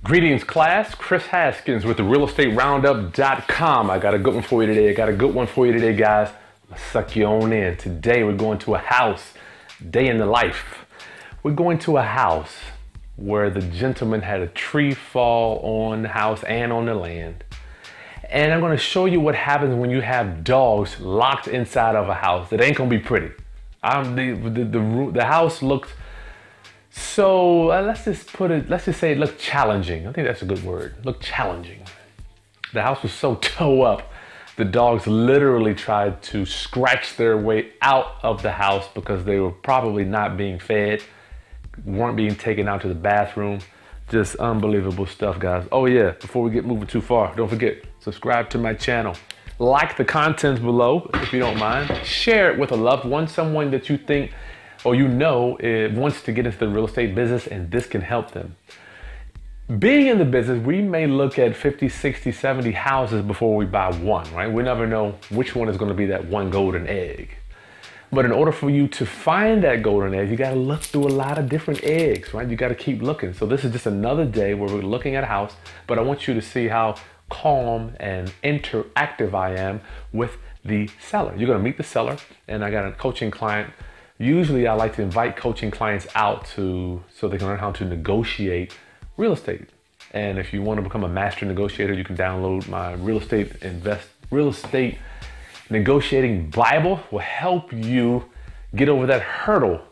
Greetings, class. Chris Haskins with the realestateroundup.com. I got a good one for you today. Guys. Let's suck you on in. Today, we're going to a house, day in the life. We're going to a house where the gentleman had a tree fall on the house and on the land. And I'm going to show you what happens when you have dogs locked inside of a house. It ain't going to be pretty. The house looked so, let's just say it looked challenging. I think that's a good word. Looked challenging. The house was so toe up, the dogs literally tried to scratch their way out of the house because they were probably not being fed, weren't being taken out to the bathroom. Just unbelievable stuff, guys. Oh yeah, before we get moving too far, don't forget, subscribe to my channel. Like the contents below, if you don't mind. Share it with a loved one, someone that you think or you know wants to get into the real estate business, and this can help them. Being in the business, we may look at 50, 60, 70 houses before we buy one, right? We never know which one is going to be that one golden egg. But in order for you to find that golden egg, you got to look through a lot of different eggs, right? You got to keep looking. So this is just another day where we're looking at a house, but I want you to see how calm and interactive I am with the seller. You're going to meet the seller, and I got a coaching client. Usually I like to invite coaching clients out so they can learn how to negotiate real estate. And if you want to become a master negotiator, you can download my real estate negotiating Bible. Will help you get over that hurdle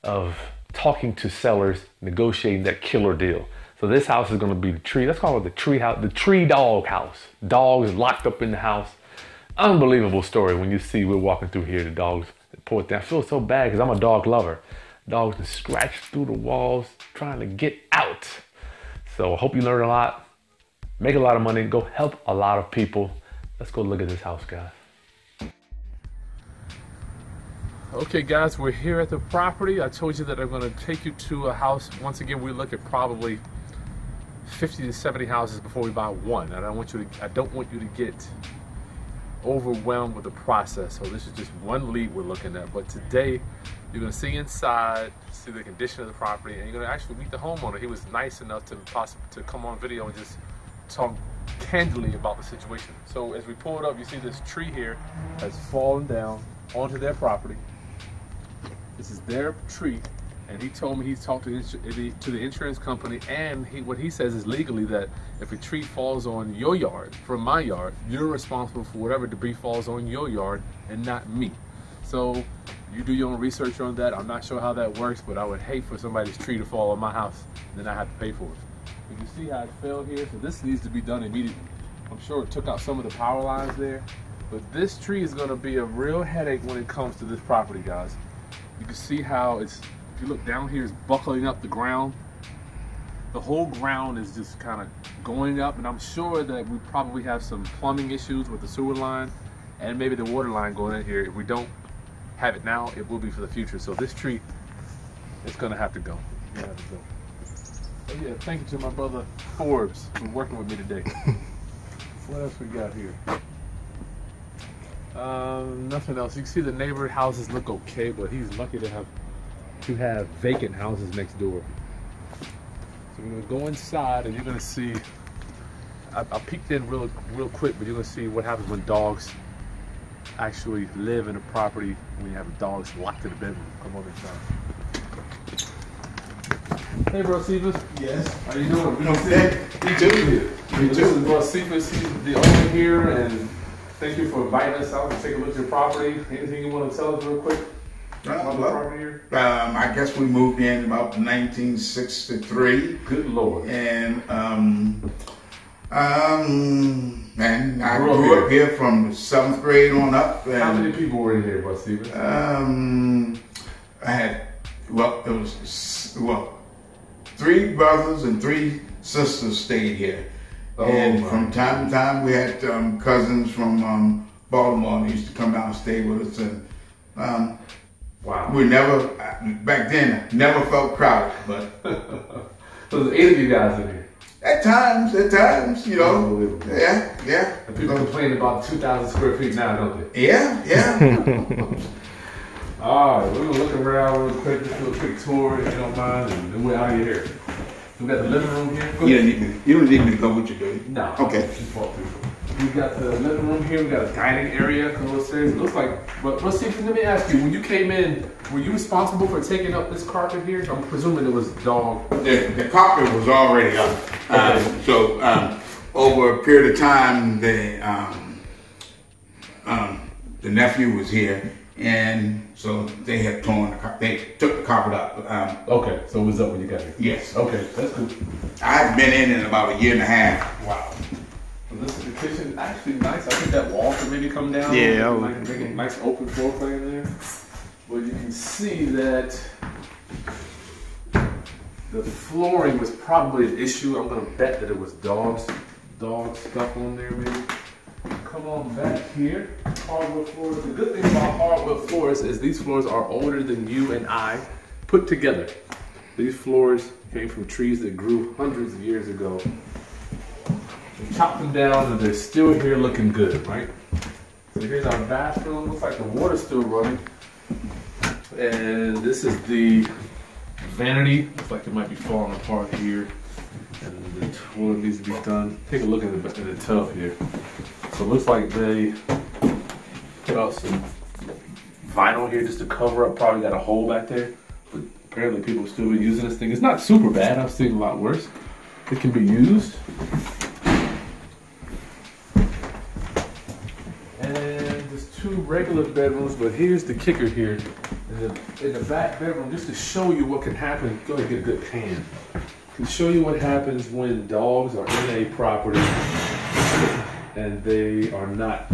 of talking to sellers, negotiating that killer deal. So this house is going to be the tree. Let's call it the tree house, the tree dog house. Dogs locked up in the house. Unbelievable story when you see we're walking through here, the dogs. Poor thing. I feel so bad because I'm a dog lover. Dogs can scratch through the walls trying to get out. So I hope you learn a lot, make a lot of money, go help a lot of people. Let's go look at this house, guys. Okay, guys, we're here at the property. I told you that I'm going to take you to a house. Once again, we look at probably 50 to 70 houses before we buy one. And I don't want you to get overwhelmed with the process. So this is just one lead we're looking at, but today you're going to see inside, see the condition of the property, and you're going to actually meet the homeowner. He was nice enough to come on video and just talk candidly about the situation. So as we pull it up, you see this tree here has fallen down onto their property. This is their tree, and he told me he's talked to the insurance company, and what he says is legally that if a tree falls on your yard, from my yard, you're responsible for whatever debris falls on your yard and not me. So you do your own research on that. I'm not sure how that works, but I would hate for somebody's tree to fall on my house and then I have to pay for it. You can see how it fell here, so this needs to be done immediately. I'm sure it took out some of the power lines there, but this tree is gonna be a real headache when it comes to this property, guys. You can see how it's, if you look down here, it's buckling up the ground. The whole ground is just kind of going up, and I'm sure that we probably have some plumbing issues with the sewer line and maybe the water line going in here. If we don't have it now, it will be for the future. So this tree is going to have to go. Oh yeah, thank you to my brother Forbes for working with me today. What else we got here? Nothing else. You can see the neighborhood houses look okay, but he's lucky to have vacant houses next door. So we're gonna go inside, and you're gonna see. I peeked in real quick, but you're gonna see what happens when dogs actually live in a property when you have dogs locked in the bedroom. Come on inside. Hey, bro, Cephas. Yes. How you doing? We don't see you too. This is bro Cephas. He's the owner here, and thank you for inviting us out to take a look at your property. Anything you want to tell us real quick? I guess we moved in about 1963. Good Lord. And man, I grew up here from the 7th grade on up. And, how many people were in here, bro, Steven? I had, it was 3 brothers and 3 sisters stayed here. Oh, and from time to time we had cousins from Baltimore who used to come down and stay with us. And wow. We never, back then, never felt crowded, but. So there's 8 of you guys in here? At times, you know. Yeah. And people complain about 2,000 square feet now, don't they? Yeah. All right, we're gonna look around real quick, just do a quick tour if you don't mind, and then we're out of here. We got the living room here. You don't need me to go with you, do you? No. Okay. We got the living room here. We got a dining area. It looks like. But Steve, let me ask you: when you came in, were you responsible for taking up this carpet here? I'm presuming it was dog. The carpet was already up. So over a period of time, the nephew was here, and so they had they took the carpet up. Okay, so it was up when you got here. Yes. Okay, that's good. I've been in about a year and a half. Wow. Well, this is the kitchen. Actually nice. I think that wall could maybe come down. Yeah. Make a nice open floor plan there. But you can see that the flooring was probably an issue. I'm gonna bet that it was dog stuff on there maybe. Come on back here. Hardwood floors. The good thing about hardwood floors is these floors are older than you and I put together. These floors came from trees that grew hundreds of years ago. We chopped them down and they're still here looking good, right? So here's our bathroom. Looks like the water's still running. And this is the vanity. Looks like it might be falling apart here. And the toilet needs to be done. Take a look at the tub here. So it looks like they put out some vinyl here just to cover up. Probably got a hole back there. But apparently people still been using this thing. It's not super bad. I've seen a lot worse. It can be used. And there's two regular bedrooms, but here's the kicker here. In the back bedroom, just to show you what can happen, go ahead and get a good pan. To show you what happens when dogs are in a property and they are not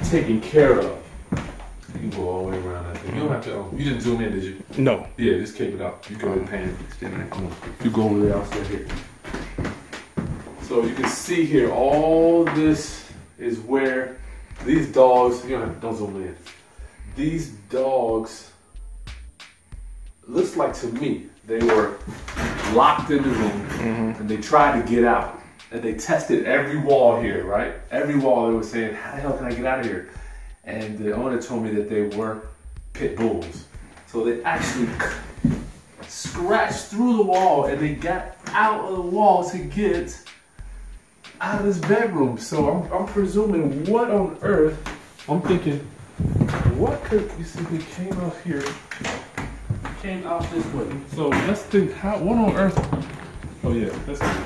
taken care of. You can go all the way around that thing. You don't have to, you didn't zoom in, did you? No. Yeah, just keep it up. You go ahead and pan, stand in that corner. You go over there, I'll stand here. So you can see here, all this is where these dogs, don't zoom in. These dogs, looks like to me, they were locked in the room and they tried to get out. And they tested every wall here, right? Every wall they were saying, how the hell can I get out of here? And the owner told me that they were pit bulls. So they actually scratched through the wall and they got out of the wall to get out of this bedroom. So I'm presuming, what on earth, I'm thinking, what could, you see, we came out here, came out this way. So let's think, what on earth, oh yeah, that's good.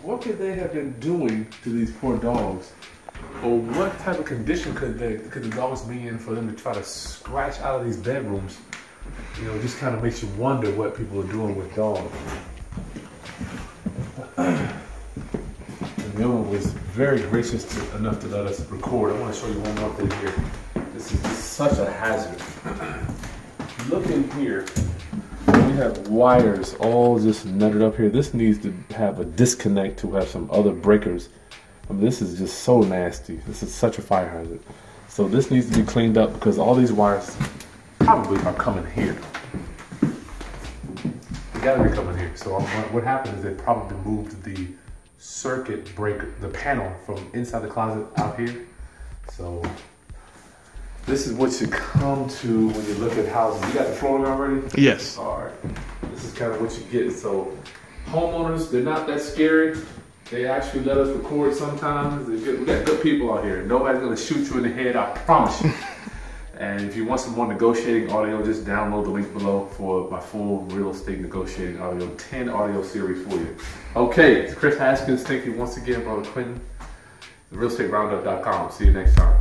What could they have been doing to these poor dogs? Or what type of condition could the dogs be in for them to try to scratch out of these bedrooms? It just kind of makes you wonder what people are doing with dogs. And the owner was very gracious enough to let us record. I want to show you one more thing here. This is just such a hazard. Look in here. We have wires all just nutted up here. This needs to have a disconnect to have some other breakers. I mean, this is just so nasty. This is such a fire hazard. So this needs to be cleaned up because all these wires probably are coming here. They gotta be coming here. So what happened is they probably moved the circuit breaker, the panel from inside the closet out here. So this is what you come to when you look at houses. You got the flooring already? Yes. All right. This is kind of what you get. So homeowners, they're not that scary. They actually let us record sometimes. We got good people out here. Nobody's gonna shoot you in the head, I promise you. And if you want some more negotiating audio, just download the link below for my full real estate negotiating audio, 10 audio series for you. Okay, it's Chris Haskins. Thank you once again, Brother Quentin. TheRealEstateRoundup.com. See you next time.